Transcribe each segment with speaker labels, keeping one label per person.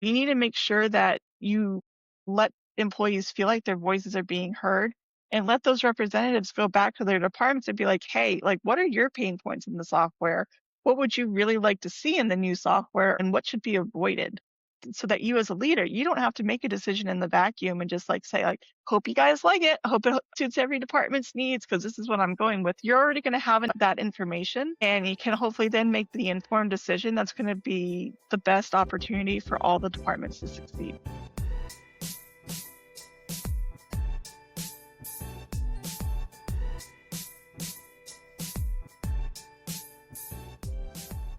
Speaker 1: You need to make sure that you let employees feel like their voices are being heard and let those representatives go back to their departments and be like, hey, like, what are your pain points in the software? What would you really like to see in the new software and what should be avoided? So that you as a leader, you don't have to make a decision in the vacuum and just like say like, hope you guys like it. I hope it suits every department's needs because this is what I'm going with. You're already going to have that information and you can hopefully then make the informed decision that's going to be the best opportunity for all the departments to succeed.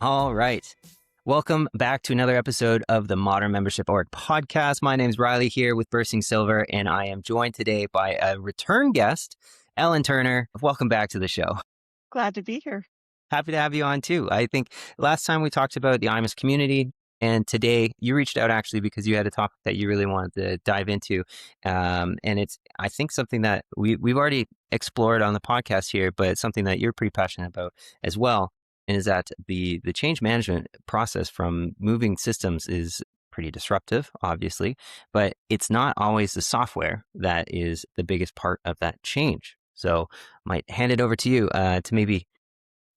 Speaker 2: All right. Welcome back to another episode of the Modern Membership Org podcast. My name is Riley here with Bursting Silver, and I am joined today by a return guest, Ellen Turner. Welcome back to the show.
Speaker 1: Glad to be here.
Speaker 2: Happy to have you on too. I think last time we talked about the iMIS community, and today you reached out actually because you had a topic that you really wanted to dive into. And it's, I think, something that we've already explored on the podcast here, but it's something that you're pretty passionate about as well. And is that the change management process from moving systems is pretty disruptive, obviously, but it's not always the software that is the biggest part of that change. So I might hand it over to you to maybe,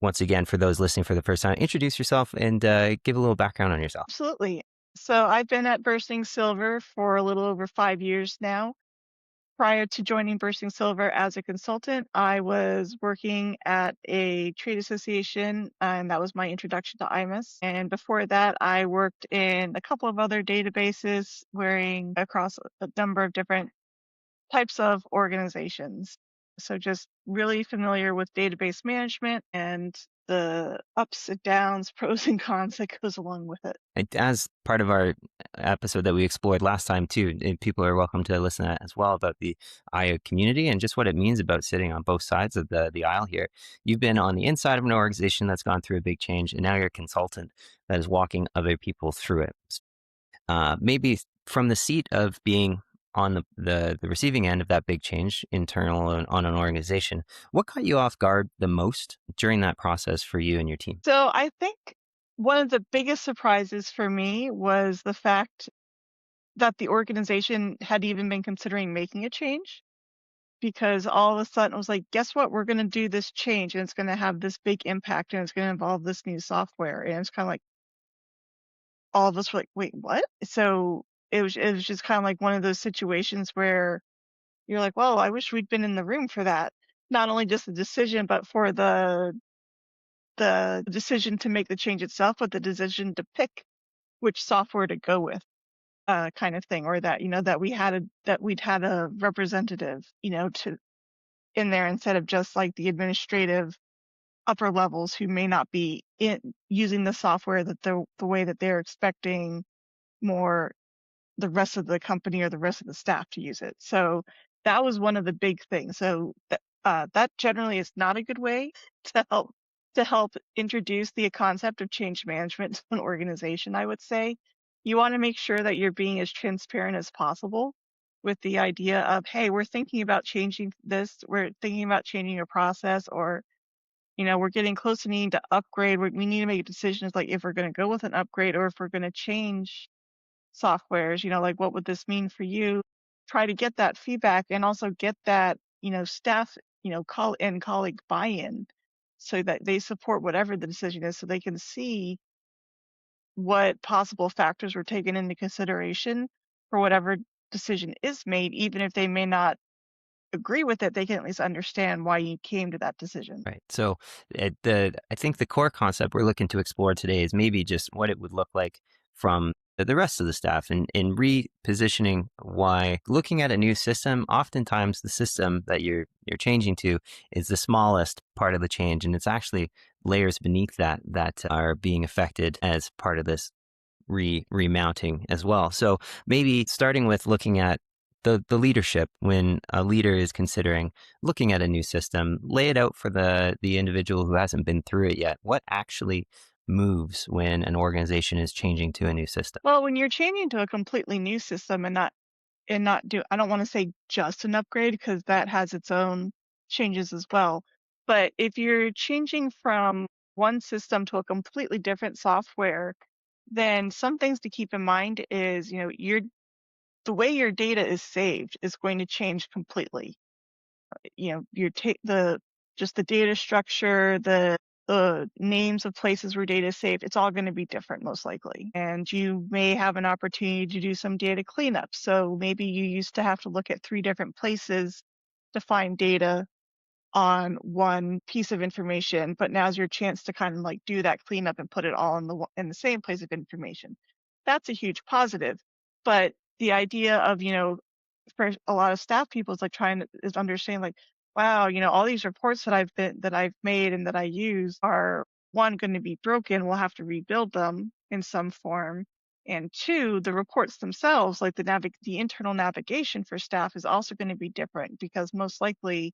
Speaker 2: once again, for those listening for the first time, introduce yourself and give a little background on yourself.
Speaker 1: Absolutely. So I've been at Bursting Silver for a little over 5 years now. Prior to joining Bursting Silver as a consultant, I was working at a trade association, and that was my introduction to iMIS. And before that, I worked in a couple of other databases, wearing across a number of different types of organizations. So just really familiar with database management and the ups and downs, pros and cons that goes along with it.
Speaker 2: As part of our episode that we explored last time too, people are welcome to listen to that as well about the IO community and just what it means about sitting on both sides of the aisle here. You've been on the inside of an organization that's gone through a big change, and now you're a consultant that is walking other people through it. Maybe from the seat of being on the receiving end of that big change, internal on an organization, what caught you off guard the most during that process for you and your team?
Speaker 1: So I think one of the biggest surprises for me was the fact that the organization had even been considering making a change, because all of a sudden it was like, guess what? We're going to do this change and it's going to have this big impact and it's going to involve this new software. And it's kind of like all of us were like, wait, what? So it was just kind of like one of those situations where you're like, well, I wish we'd been in the room for that. Not only just the decision, but for the decision to make the change itself, but the decision to pick which software to go with, kind of thing, or that that we'd had a representative, to in there instead of just like the administrative upper levels who may not be using the software that the way that they're expecting more the rest of the company or the rest of the staff to use it. So that was one of the big things. So that generally is not a good way to help introduce the concept of change management to an organization, I would say. You want to make sure that you're being as transparent as possible with the idea of, hey, we're thinking about changing this, we're thinking about changing a process, or we're getting close to needing to upgrade. We need to make decisions like if we're going to go with an upgrade or if we're going to change softwares, like what would this mean for you? Try to get that feedback and also get that, staff, colleague buy-in so that they support whatever the decision is so they can see what possible factors were taken into consideration for whatever decision is made, even if they may not agree with it, they can at least understand why you came to that decision.
Speaker 2: Right. So I think the core concept we're looking to explore today is maybe just what it would look like from the rest of the staff and in repositioning why looking at a new system, oftentimes the system that you're changing to is the smallest part of the change. And it's actually layers beneath that are being affected as part of this remounting as well. So maybe starting with looking at the leadership. When a leader is considering looking at a new system, lay it out for the individual who hasn't been through it yet. What actually moves when an organization is changing to a new system?
Speaker 1: Well, when you're changing to a completely new system and not do, I don't want to say just an upgrade because that has its own changes as well. But if you're changing from one system to a completely different software, then some things to keep in mind is, the way your data is saved is going to change completely. Your the just the data structure, the names of places where data is saved, it's all going to be different most likely. And you may have an opportunity to do some data cleanup. So maybe you used to have to look at 3 different places to find data on one piece of information, but now's your chance to kind of like do that cleanup and put it all in the same place of information. That's a huge positive. But the idea of, for a lot of staff people is like trying to is understand like, wow, all these reports that I've made and that I use are, one, going to be broken. We'll have to rebuild them in some form. And two, the reports themselves, like the internal navigation for staff is also going to be different because most likely,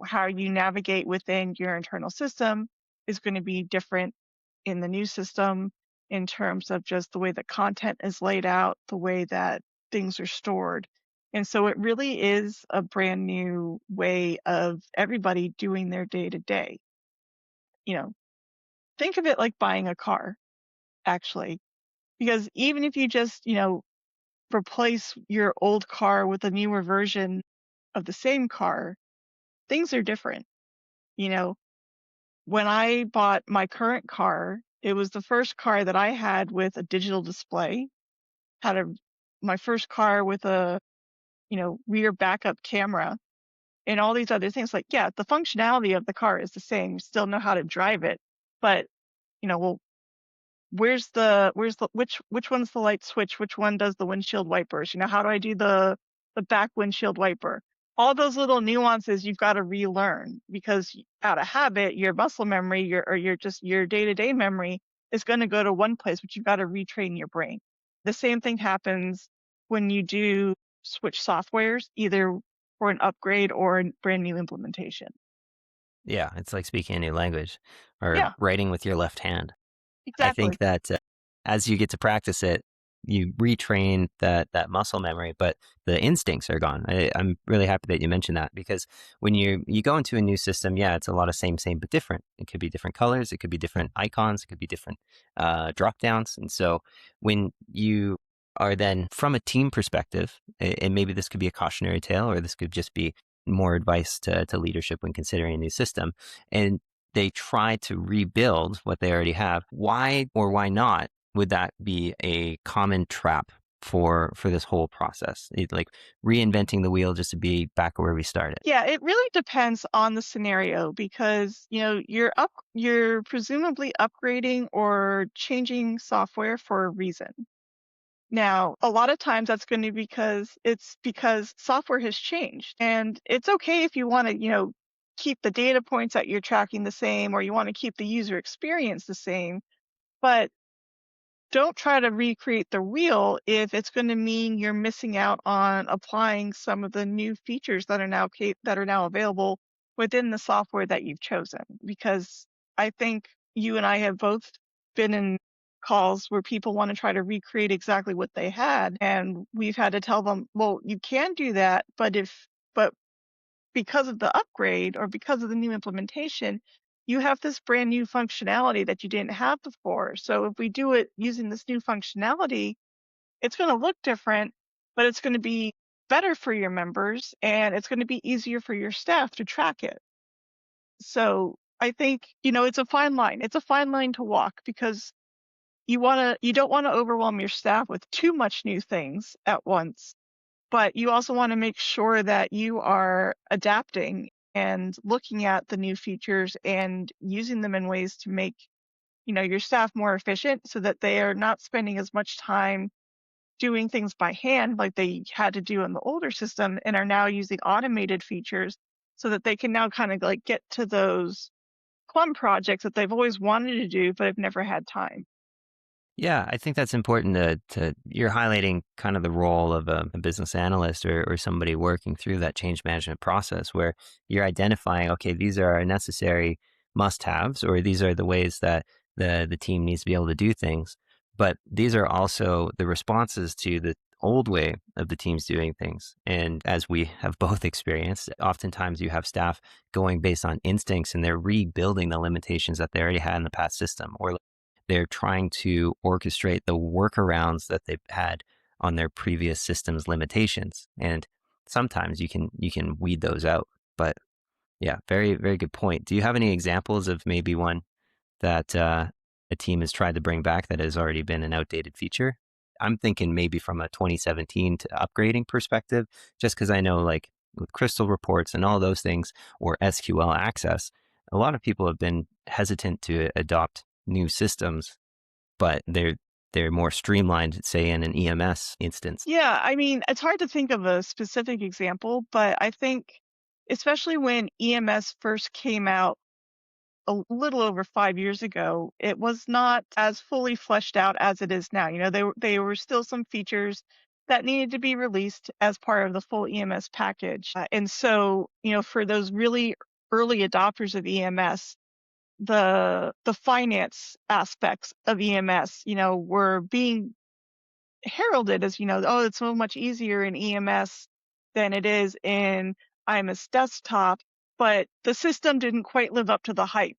Speaker 1: how you navigate within your internal system is going to be different in the new system in terms of just the way the content is laid out, the way that things are stored. And so it really is a brand new way of everybody doing their day to day. You know, think of it like buying a car, actually, because even if you just, replace your old car with a newer version of the same car, things are different. You know, when I bought my current car, it was the first car that I had with a digital display, had a my first car with a, rear backup camera and all these other things. Like, yeah, the functionality of the car is the same. You still know how to drive it, but, well, which one's the light switch? Which one does the windshield wipers? How do I do the back windshield wiper? All those little nuances you've got to relearn because out of habit, your muscle memory, your day-to-day memory is going to go to one place, but you've got to retrain your brain. The same thing happens when you do switch softwares, either for an upgrade or a brand new implementation.
Speaker 2: Yeah, it's like speaking a new language or
Speaker 1: Yeah,
Speaker 2: writing with your left hand. I think
Speaker 1: exactly.
Speaker 2: that as you get to practice it, you retrain that muscle memory, but the instincts are gone. I'm really happy that you mentioned that because when you go into a new system, yeah, it's a lot of same, but different. It could be different colors, it could be different icons, it could be different drop downs. And so when you are then from a team perspective, and maybe this could be a cautionary tale, or this could just be more advice to leadership when considering a new system. And they try to rebuild what they already have. Why or why not would that be a common trap for this whole process? Like reinventing the wheel just to be back where we started.
Speaker 1: Yeah, it really depends on the scenario because, you're presumably upgrading or changing software for a reason. Now, a lot of times that's going to be because software has changed. And it's okay if you want to, keep the data points that you're tracking the same or you want to keep the user experience the same, but don't try to recreate the wheel if it's going to mean you're missing out on applying some of the new features that are now available within the software that you've chosen. Because I think you and I have both been in calls where people want to try to recreate exactly what they had, and we've had to tell them, well, you can do that, but because of the upgrade or because of the new implementation, you have this brand new functionality that you didn't have before. So if we do it using this new functionality, it's going to look different, but it's going to be better for your members and it's going to be easier for your staff to track it. So I think, it's a fine line. It's a fine line to walk because you don't want to overwhelm your staff with too much new things at once, but you also want to make sure that you are adapting and looking at the new features and using them in ways to make, your staff more efficient so that they are not spending as much time doing things by hand like they had to do in the older system and are now using automated features so that they can now kind of like get to those plum projects that they've always wanted to do but have never had time.
Speaker 2: Yeah, I think that's important to you're highlighting kind of the role of a business analyst or somebody working through that change management process where you're identifying, okay, these are our necessary must-haves, or these are the ways that the team needs to be able to do things. But these are also the responses to the old way of the teams doing things. And as we have both experienced, oftentimes you have staff going based on instincts and they're rebuilding the limitations that they already had in the past system, or they're trying to orchestrate the workarounds that they've had on their previous system's limitations. And sometimes you can weed those out. But yeah, very, very good point. Do you have any examples of maybe one that a team has tried to bring back that has already been an outdated feature? I'm thinking maybe from a 2017 to upgrading perspective, just because I know like with crystal reports and all those things or SQL access, a lot of people have been hesitant to adopt new systems, but they're more streamlined, say in an EMS instance.
Speaker 1: Yeah, I mean, it's hard to think of a specific example, but I think especially when EMS first came out a little over 5 years ago, it was not as fully fleshed out as it is now. They were still some features that needed to be released as part of the full EMS package. And so, for those really early adopters of EMS, the finance aspects of EMS, were being heralded as, oh, it's so much easier in EMS than it is in iMIS desktop, but the system didn't quite live up to the hype.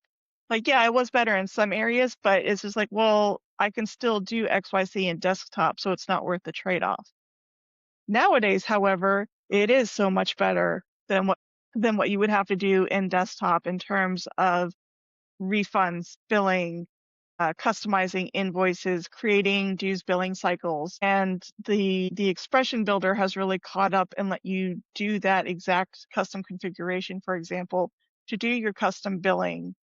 Speaker 1: Like, yeah, it was better in some areas, but it's just like, well, I can still do XYZ in desktop, so it's not worth the trade-off. Nowadays, however, it is so much better than what you would have to do in desktop in terms of refunds, billing, customizing invoices, creating dues billing cycles. And the expression builder has really caught up and let you do that exact custom configuration, for example, to do your custom billing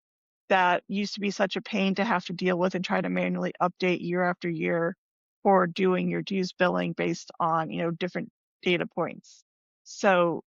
Speaker 1: that used to be such a pain to have to deal with and try to manually update year after year for doing your dues billing based on, different data points. So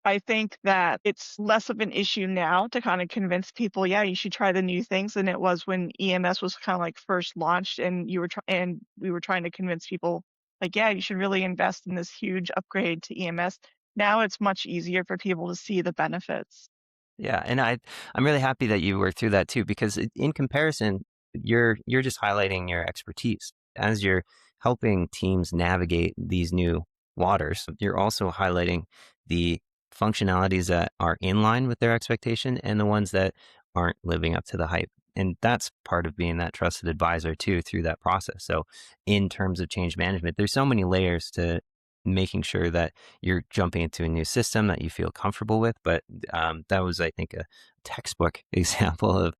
Speaker 1: I think that it's less of an issue now to kind of convince people, yeah, you should try the new things than it was when EMS was kind of like first launched and and we were trying to convince people like, yeah, you should really invest in this huge upgrade to EMS. Now it's much easier for people to see the benefits.
Speaker 2: Yeah, and I'm really happy that you worked through that too, because in comparison, you're just highlighting your expertise as you're helping teams navigate these new waters. You're also highlighting the functionalities that are in line with their expectation and the ones that aren't living up to the hype. And that's part of being that trusted advisor too through that process. So in terms of change management, there's so many layers to making sure that you're jumping into a new system that you feel comfortable with. But that was, I think, a textbook example of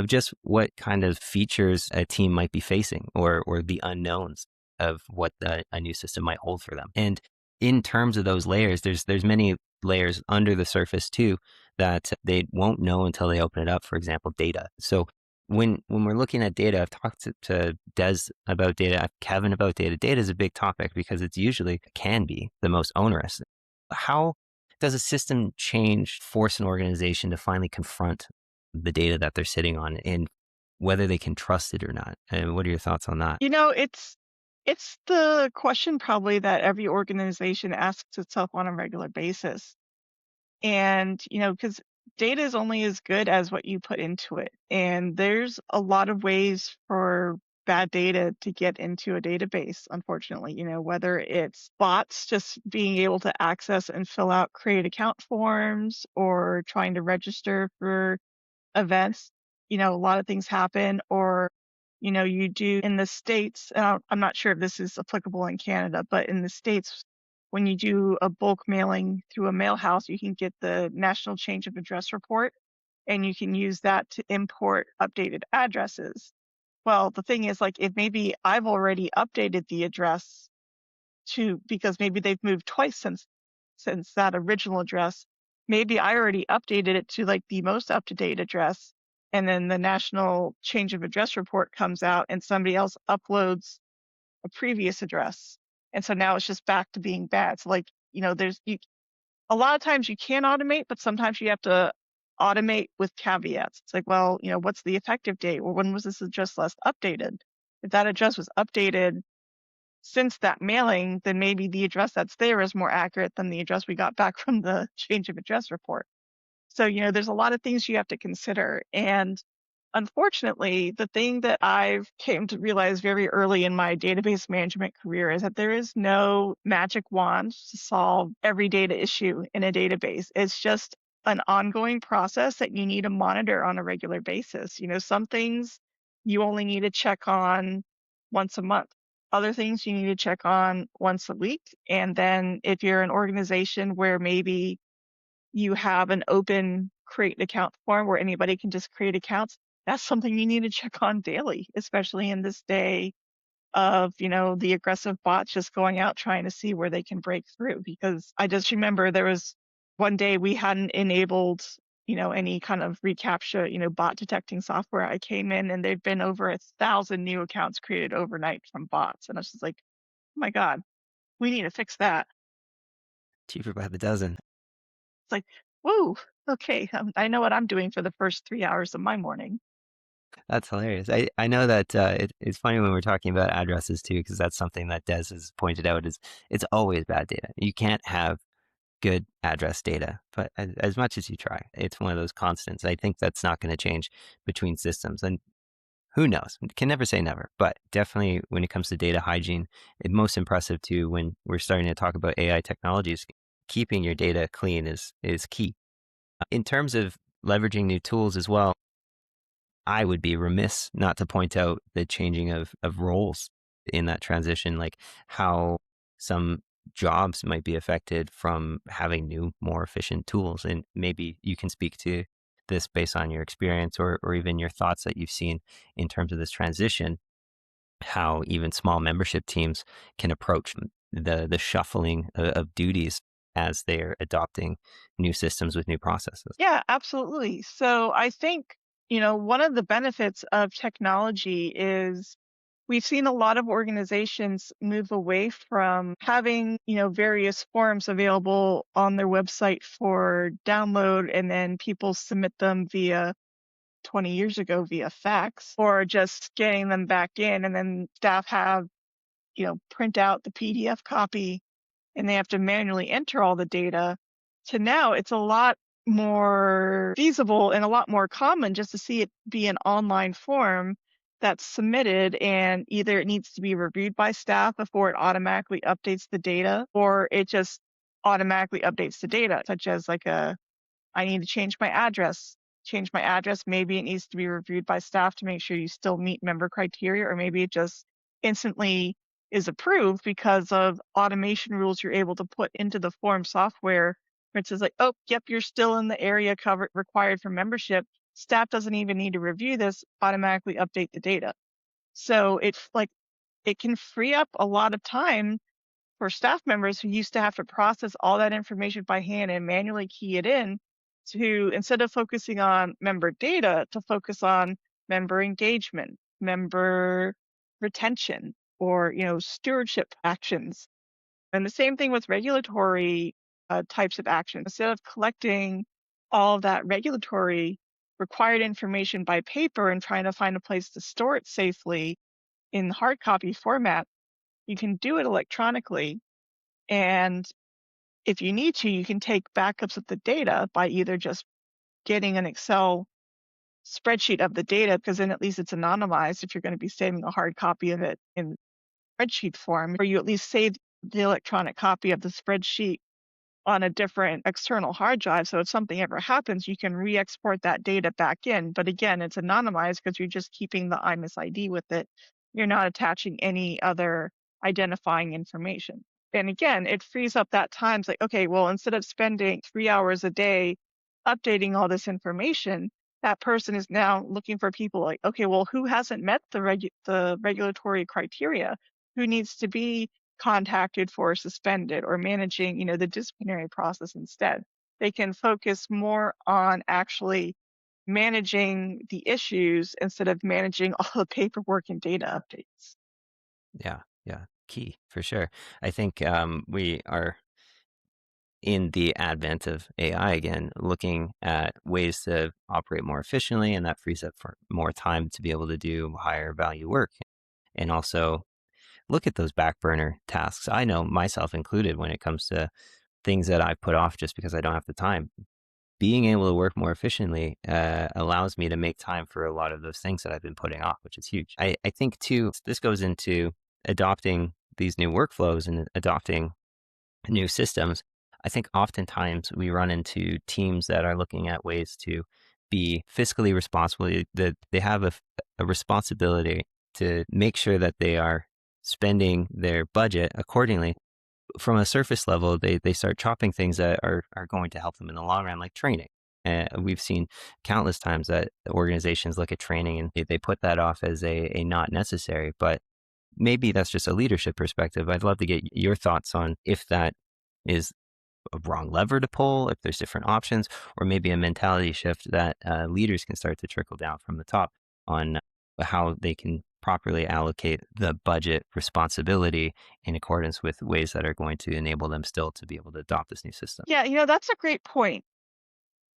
Speaker 2: just what kind of features a team might be facing or the unknowns of what a new system might hold for them. And in terms of those layers, there's many layers under the surface too that they won't know until they open it up. For example, data. So when we're looking at data, I've talked to Des about data, Kevin about data. Data is a big topic because it's usually can be the most onerous. How does a system change force an organization to finally confront the data that they're sitting on and whether they can trust it or not? And what are your thoughts on that?
Speaker 1: It's the question probably that every organization asks itself on a regular basis. And, because data is only as good as what you put into it. And there's a lot of ways for bad data to get into a database, unfortunately, whether it's bots just being able to access and fill out create account forms or trying to register for events, a lot of things happen, or, you do in the States, I'm not sure if this is applicable in Canada, but in the States, when you do a bulk mailing through a mail house, you can get the National Change of Address report, and you can use that to import updated addresses. Well, the thing is, like, if maybe I've already updated the address because maybe they've moved twice since that original address. Maybe I already updated it to like the most up-to-date address, and then the national change of address report comes out and somebody else uploads a previous address. And so now it's just back to being bad. So like, a lot of times you can automate, but sometimes you have to automate with caveats. It's like, well, what's the effective date? Or when was this address last updated? If that address was updated since that mailing, then maybe the address that's there is more accurate than the address we got back from the change of address report. So, there's a lot of things you have to consider. And unfortunately, the thing that I've came to realize very early in my database management career is that there is no magic wand to solve every data issue in a database. It's just an ongoing process that you need to monitor on a regular basis. Some things you only need to check on once a month. Other things you need to check on once a week. And then if you're an organization where maybe you have an open create an account form where anybody can just create accounts, that's something you need to check on daily, especially in this day of, the aggressive bots just going out trying to see where they can break through. Because I just remember there was one day we hadn't enabled, any kind of reCAPTCHA, bot detecting software. I came in and there'd been over 1,000 new accounts created overnight from bots. And I was just like, oh my God, we need to fix that.
Speaker 2: Cheaper by the dozen.
Speaker 1: It's like, whoa, okay, I know what I'm doing for the first 3 hours of my morning.
Speaker 2: That's hilarious. I know that it's funny when we're talking about addresses too, because that's something that Des has pointed out is it's always bad data. You can't have good address data, but as much as you try, it's one of those constants. I think that's not going to change between systems. And who knows? Can never say never, but definitely when it comes to data hygiene, it's most impressive too when we're starting to talk about AI technologies, keeping your data clean is key. In terms of leveraging new tools as well, I would be remiss not to point out the changing of roles in that transition, like how some jobs might be affected from having new, more efficient tools. And maybe you can speak to this based on your experience or even your thoughts that you've seen in terms of this transition, how even small membership teams can approach the shuffling of duties as they're adopting new systems with new processes.
Speaker 1: Yeah, absolutely. So I think, one of the benefits of technology is we've seen a lot of organizations move away from having, various forms available on their website for download and then people submit them via 20 years ago via fax or just getting them back in and then staff have, print out the PDF copy and they have to manually enter all the data to now it's a lot more feasible and a lot more common just to see it be an online form that's submitted and either it needs to be reviewed by staff before it automatically updates the data or it just automatically updates the data such as like I need to change my address. Change my address. Maybe it needs to be reviewed by staff to make sure you still meet member criteria, or maybe it just instantly is approved because of automation rules you're able to put into the form software. Where it says like, oh, yep, you're still in the area covered required for membership. Staff doesn't even need to review this, automatically update the data. So it's like it can free up a lot of time for staff members who used to have to process all that information by hand and manually key it in to instead of focusing on member data to focus on member engagement, member retention, or stewardship actions. And the same thing with regulatory types of action. Instead of collecting all of that regulatory required information by paper and trying to find a place to store it safely in hard copy format, you can do it electronically. And if you need to, you can take backups of the data by either just getting an Excel spreadsheet of the data, because then at least it's anonymized if you're going to be saving a hard copy of it in spreadsheet form, or you at least save the electronic copy of the spreadsheet on a different external hard drive. So if something ever happens, you can re-export that data back in. But again, it's anonymized because you're just keeping the iMIS ID with it. You're not attaching any other identifying information. And again, it frees up that time. It's like, okay, well, instead of spending 3 hours a day updating all this information, that person is now looking for people like, okay, well, who hasn't met the regulatory criteria? Who needs to be contacted for suspended or managing, the disciplinary process instead. They can focus more on actually managing the issues instead of managing all the paperwork and data updates.
Speaker 2: Yeah, yeah, key for sure. I think we are in the advent of AI again, looking at ways to operate more efficiently, and that frees up for more time to be able to do higher value work and also look at those back burner tasks. I know myself included when it comes to things that I put off just because I don't have the time. Being able to work more efficiently allows me to make time for a lot of those things that I've been putting off, which is huge. I think too, this goes into adopting these new workflows and adopting new systems. I think oftentimes we run into teams that are looking at ways to be fiscally responsible, that they have a responsibility to make sure that they are spending their budget accordingly. From a surface level, they start chopping things that are going to help them in the long run, like training. We've seen countless times that organizations look at training and they put that off as a not necessary, but maybe that's just a leadership perspective. I'd love to get your thoughts on if that is a wrong lever to pull, if there's different options, or maybe a mentality shift that leaders can start to trickle down from the top on how they can properly allocate the budget responsibility in accordance with ways that are going to enable them still to be able to adopt this new system.
Speaker 1: Yeah, that's a great point.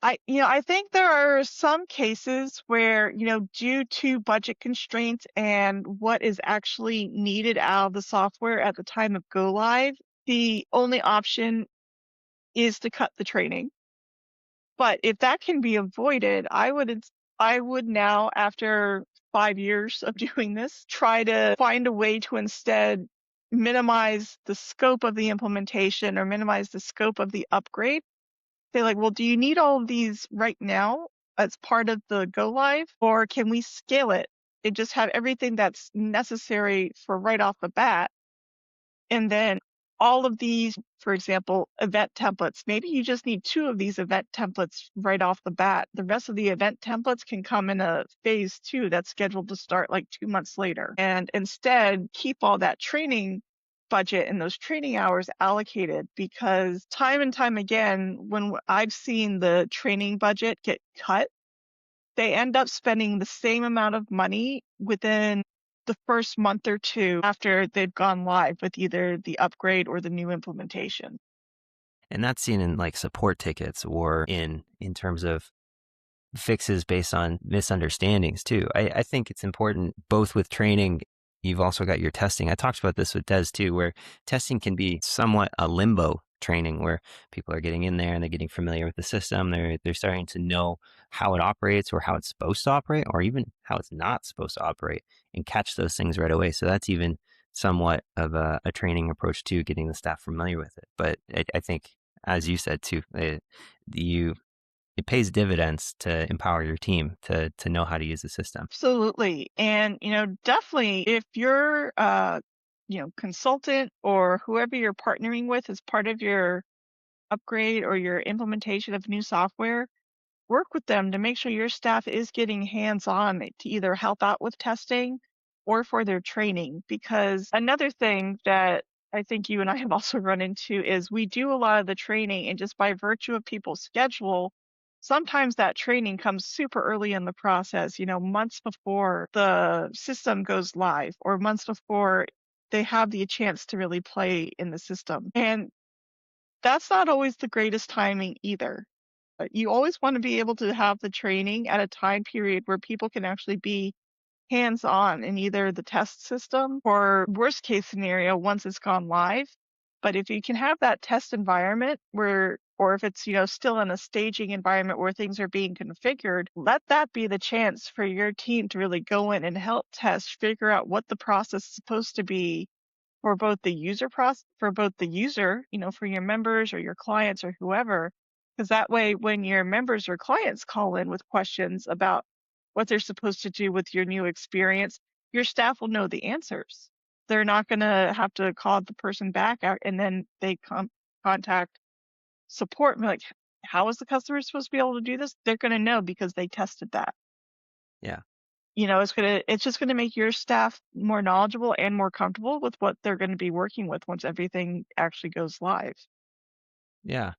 Speaker 1: I think there are some cases where, due to budget constraints and what is actually needed out of the software at the time of go live, the only option is to cut the training. But if that can be avoided, I would now, after 5 years of doing this, try to find a way to instead minimize the scope of the implementation or minimize the scope of the upgrade. Say like, well, do you need all of these right now as part of the go live, or can we scale it and just have everything that's necessary for right off the bat? And then all of these, for example, event templates, maybe you just need 2 of these event templates right off the bat. The rest of the event templates can come in a phase 2 that's scheduled to start like 2 months later. And instead, keep all that training budget and those training hours allocated, because time and time again, when I've seen the training budget get cut, they end up spending the same amount of money within the first month or 2 after they've gone live with either the upgrade or the new implementation.
Speaker 2: And that's seen in like support tickets or in terms of fixes based on misunderstandings too. I think it's important both with training. You've also got your testing. I talked about this with Des too, where testing can be somewhat a limbo training where people are getting in there and they're getting familiar with the system. They're starting to know how it operates or how it's supposed to operate or even how it's not supposed to operate and catch those things right away. So that's even somewhat of a training approach to getting the staff familiar with it. But I think, as you said too, you it pays dividends to empower your team to know how to use the system.
Speaker 1: Absolutely. And, definitely if your consultant or whoever you're partnering with as part of your upgrade or your implementation of new software, work with them to make sure your staff is getting hands-on to either help out with testing or for their training. Because another thing that I think you and I have also run into is we do a lot of the training, and just by virtue of people's schedule, sometimes that training comes super early in the process, months before the system goes live or months before they have the chance to really play in the system. And that's not always the greatest timing either. You always want to be able to have the training at a time period where people can actually be hands-on in either the test system or worst case scenario once it's gone live. But if you can have that test environment where, or if it's, still in a staging environment where things are being configured, let that be the chance for your team to really go in and help test, figure out what the process is supposed to be for both the user, for your members or your clients or whoever. Because that way, when your members or clients call in with questions about what they're supposed to do with your new experience, your staff will know the answers. They're not going to have to call the person back out and then they contact support and be like, how is the customer supposed to be able to do this? They're going to know because they tested that.
Speaker 2: Yeah.
Speaker 1: It's just gonna make your staff more knowledgeable and more comfortable with what they're gonna be working with once everything actually goes live.
Speaker 2: Yeah.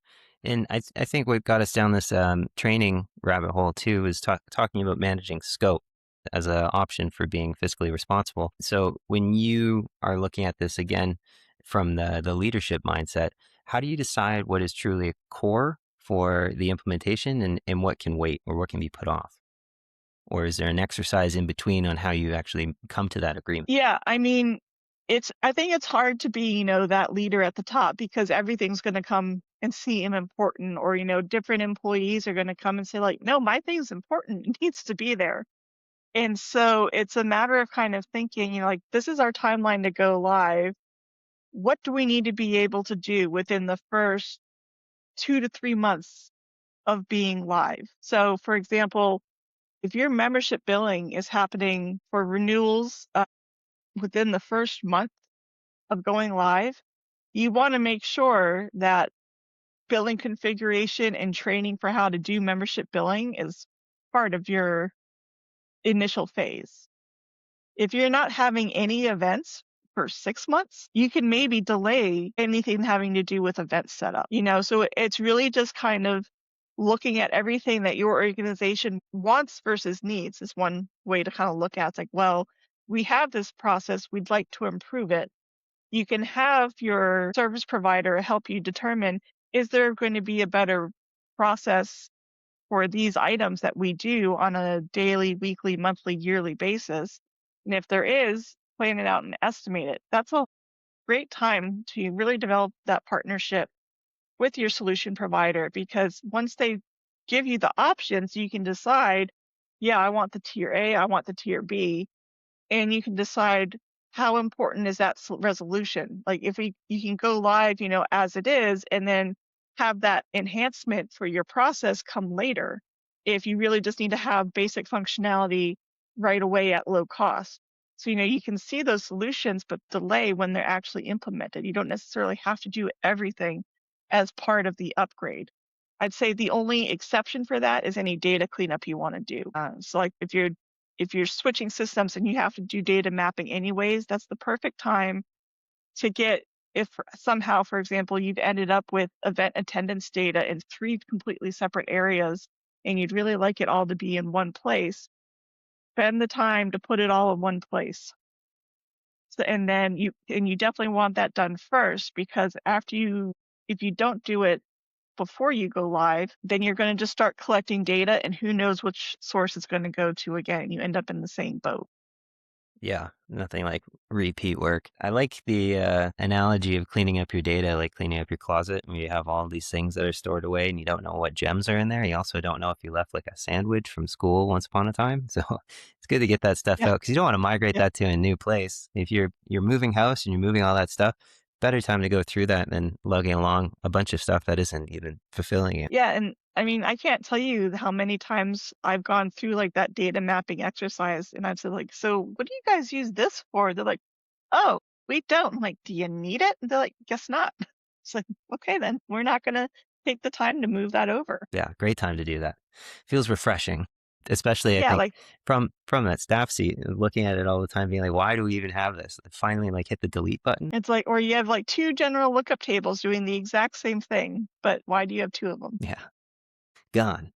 Speaker 2: And I think what got us down this training rabbit hole too is talking about managing scope as an option for being fiscally responsible. So when you are looking at this again from the leadership mindset, how do you decide what is truly a core for the implementation and what can wait or what can be put off? Or is there an exercise in between on how you actually come to that agreement?
Speaker 1: Yeah, I mean, I think it's hard to be, that leader at the top because everything's gonna come and seem important, or, different employees are gonna come and say like, no, my thing's important. It needs to be there. And so it's a matter of kind of thinking, like, this is our timeline to go live. What do we need to be able to do within the first 2 to 3 months of being live. So, for example, if your membership billing is happening for renewals within the first month of going live, you want to make sure that billing configuration and training for how to do membership billing is part of your initial phase. If you're not having any events for 6 months, you can maybe delay anything having to do with event setup, so it's really just kind of looking at everything that your organization wants versus needs is one way to kind of look at. It's like, well, we have this process, we'd like to improve it. You can have your service provider help you determine, is there going to be a better process for these items that we do on a daily, weekly, monthly, yearly basis? And if there is, plan it out and estimate it. That's a great time to really develop that partnership with your solution provider, because once they give you the options, you can decide, yeah, I want the tier A, I want the tier B, and you can decide how important is that resolution. Like if you can go live, as it is, and then have that enhancement for your process come later if you really just need to have basic functionality right away at low cost. So, you can see those solutions, but delay when they're actually implemented. You don't necessarily have to do everything as part of the upgrade. I'd say the only exception for that is any data cleanup you want to do. So like if you're switching systems and you have to do data mapping anyways, that's the perfect time to get, if somehow, for example, you've ended up with event attendance data in 3 completely separate areas and you'd really like it all to be in one place, spend the time to put it all in one place. So, and then you definitely want that done first, because if you don't do it before you go live, then you're going to just start collecting data and who knows which source it's going to go to again. You end up in the same boat.
Speaker 2: Yeah, nothing like repeat work. I like the analogy of cleaning up your data, like cleaning up your closet. When you have all these things that are stored away and you don't know what gems are in there. You also don't know if you left like a sandwich from school once upon a time. So it's good to get that stuff
Speaker 1: Yeah.
Speaker 2: out because you don't want to migrate
Speaker 1: Yeah.
Speaker 2: that to a new place. If you're moving house and you're moving all that stuff, better time to go through that than lugging along a bunch of stuff that isn't even fulfilling it.
Speaker 1: Yeah, and I mean, I can't tell you how many times I've gone through like that data mapping exercise and I've said like, so what do you guys use this for? They're like, oh, we don't. I'm like, do you need it? And they're like, guess not. It's like, okay, then we're not going to take the time to move that over.
Speaker 2: Yeah, great time to do that. Feels refreshing, especially I
Speaker 1: Yeah,
Speaker 2: think
Speaker 1: like
Speaker 2: from that staff seat, looking at it all the time, being like, why do we even have this? Finally, like hit the delete button.
Speaker 1: it's like, or you have like 2 general lookup tables doing the exact same thing, but why do you have 2 of them?
Speaker 2: Yeah, gone.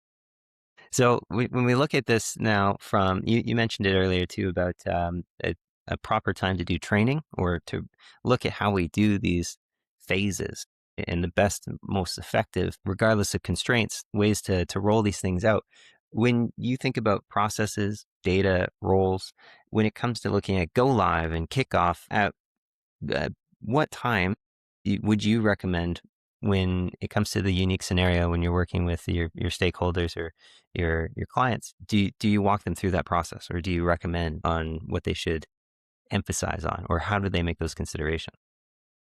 Speaker 2: So when we look at this now, from you mentioned it earlier too about a proper time to do training or to look at how we do these phases and the best, most effective, regardless of constraints, ways to roll these things out. When you think about processes, data, roles, when it comes to looking at go live and kickoff, at what time would you recommend when it comes to the unique scenario when you're working with your stakeholders or your clients? Do you walk them through that process, or do you recommend on what they should emphasize on, or how do they make those considerations?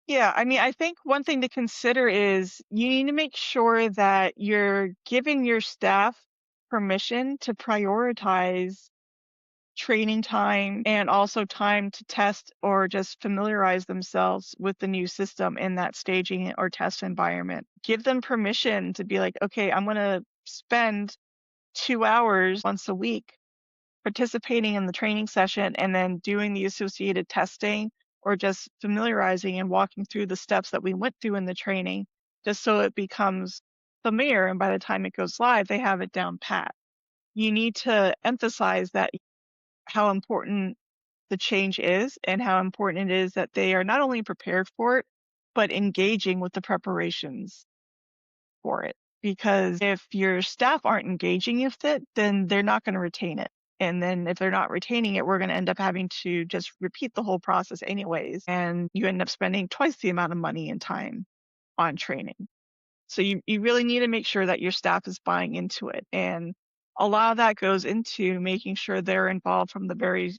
Speaker 1: Yeah, I mean, I think one thing to consider is you need to make sure that you're giving your staff permission to prioritize training time and also time to test or just familiarize themselves with the new system in that staging or test environment. Give them permission to be like, okay, I'm going to spend 2 hours once a week participating in the training session and then doing the associated testing or just familiarizing and walking through the steps that we went through in the training, just so it becomes familiar. And by the time it goes live, they have it down pat. You need to emphasize that how important the change is and how important it is that they are not only prepared for it, but engaging with the preparations for it. Because if your staff aren't engaging with it, then they're not going to retain it. And then if they're not retaining it, we're going to end up having to just repeat the whole process anyways. And you end up spending twice the amount of money and time on training. So you really need to make sure that your staff is buying into it. And a lot of that goes into making sure they're involved from the very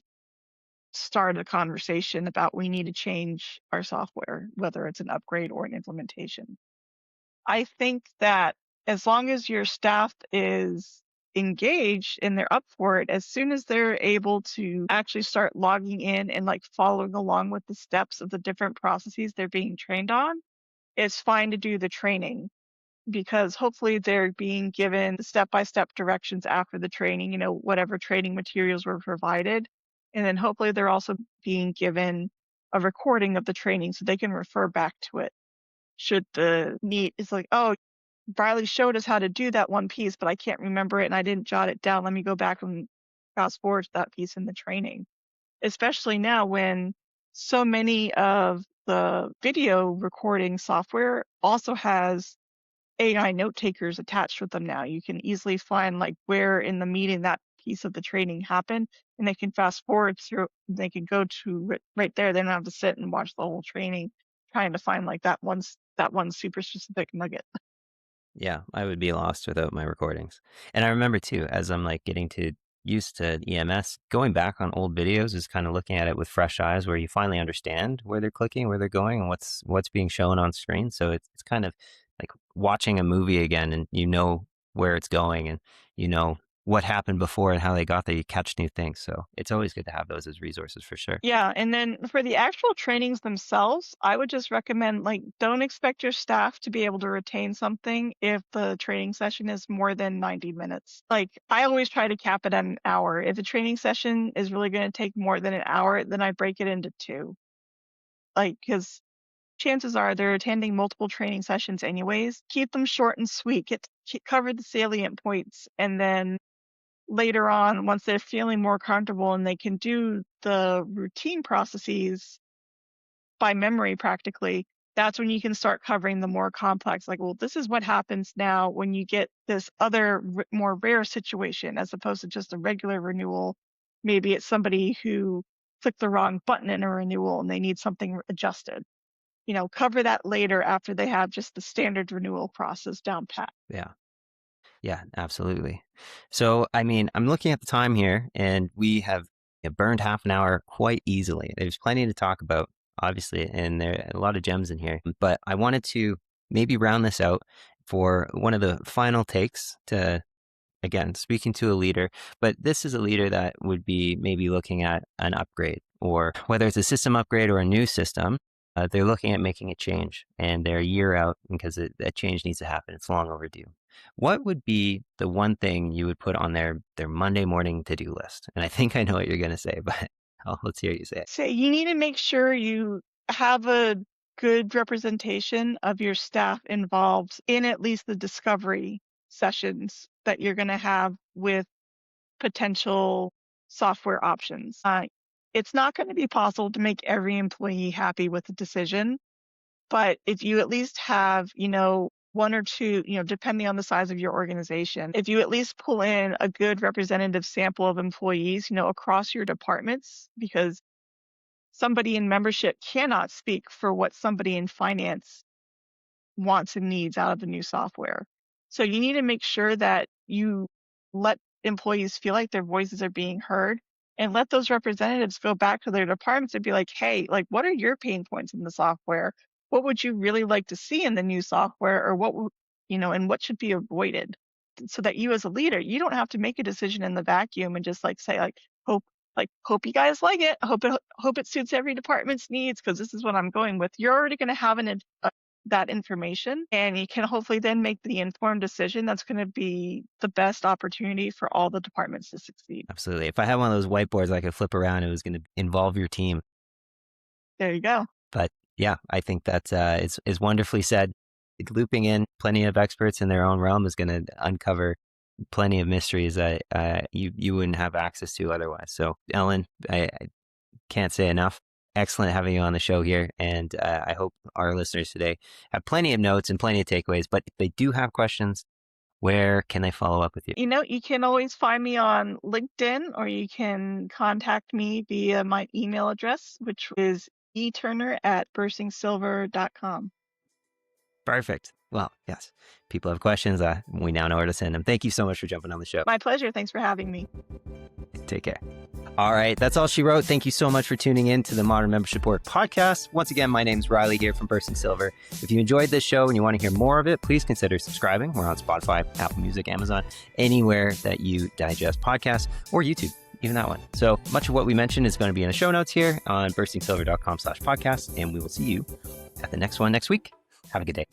Speaker 1: start of the conversation about we need to change our software, whether it's an upgrade or an implementation. I think that as long as your staff is engaged and they're up for it, as soon as they're able to actually start logging in and like following along with the steps of the different processes they're being trained on, it's fine to do the training because hopefully they're being given step-by-step directions after the training, whatever training materials were provided. And then hopefully they're also being given a recording of the training so they can refer back to it. Should the need is like, oh, Riley showed us how to do that one piece, but I can't remember it and I didn't jot it down. Let me go back and fast forward to that piece in the training. Especially now when so many of the video recording software also has AI note takers attached with them now. You can easily find like where in the meeting that piece of the training happened, and they can fast forward through. They can go to right there. They don't have to sit and watch the whole training, trying to find like that one super specific nugget.
Speaker 2: Yeah, I would be lost without my recordings. And I remember too, as I'm like getting to used to EMS, going back on old videos is kind of looking at it with fresh eyes where you finally understand where they're clicking, where they're going, and what's being shown on screen. So it's kind of like watching a movie again and you know where it's going and you know what happened before and how they got there. You catch new things. So it's always good to have those as resources for sure.
Speaker 1: Yeah, and then for the actual trainings themselves, I would just recommend like don't expect your staff to be able to retain something if the training session is more than 90 minutes. Like I always try to cap it at an hour. If the training session is really going to take more than an hour, then I break it into two. Like because chances are they're attending multiple training sessions anyways. Keep them short and sweet. Cover the salient points, and then later on, once they're feeling more comfortable and they can do the routine processes by memory practically, that's when you can start covering the more complex, like, well, this is what happens now when you get this other more rare situation as opposed to just a regular renewal. Maybe it's somebody who clicked the wrong button in a renewal and they need something adjusted. Cover that later after they have just the standard renewal process down pat.
Speaker 2: Yeah. Yeah, absolutely. So, I mean, I'm looking at the time here, and we have burned half an hour quite easily. There's plenty to talk about, obviously, and there are a lot of gems in here. But I wanted to maybe round this out for one of the final takes to, again, speaking to a leader. But this is a leader that would be maybe looking at an upgrade, or whether it's a system upgrade or a new system. They're looking at making a change, and they're a year out because that change needs to happen. It's long overdue. What would be the one thing you would put on their Monday morning to-do list? And I think I know what you're going to say, but let's hear you say it.
Speaker 1: So you need to make sure you have a good representation of your staff involved in at least the discovery sessions that you're going to have with potential software options. It's not going to be possible to make every employee happy with the decision, but if you at least have, one or two, depending on the size of your organization, if you at least pull in a good representative sample of employees, across your departments, because somebody in membership cannot speak for what somebody in finance wants and needs out of the new software. So you need to make sure that you let employees feel like their voices are being heard and let those representatives go back to their departments and be like, hey, like, what are your pain points in the software? What would you really like to see in the new software, or what would, and what should be avoided? So that you as a leader, you don't have to make a decision in the vacuum and just like say hope you guys like it. Hope it suits every department's needs because this is what I'm going with. You're already going to have that information, and you can hopefully then make the informed decision that's going to be the best opportunity for all the departments to succeed.
Speaker 2: Absolutely. If I had one of those whiteboards I could flip around, it was going to involve your team.
Speaker 1: There you go.
Speaker 2: But yeah, I think that is wonderfully said. Looping in plenty of experts in their own realm is going to uncover plenty of mysteries that you wouldn't have access to otherwise. So, Ellen, I can't say enough. Excellent having you on the show here, and I hope our listeners today have plenty of notes and plenty of takeaways. But if they do have questions, where can they follow up with you?
Speaker 1: You can always find me on LinkedIn, or you can contact me via my email address, which is eturner@burstingsilver.com.
Speaker 2: Perfect. Well, yes. People have questions. We now know where to send them. Thank you so much for jumping on the show.
Speaker 1: My pleasure. Thanks for having me.
Speaker 2: Take care. All right. That's all she wrote. Thank you so much for tuning in to the Modern Membership Work podcast. Once again, my name's Riley here from Bursting Silver. If you enjoyed this show and you want to hear more of it, please consider subscribing. We're on Spotify, Apple Music, Amazon, anywhere that you digest podcasts, or YouTube, even that one. So much of what we mentioned is going to be in the show notes here on burstingsilver.com/podcast. And we will see you at the next one next week. Have a good day.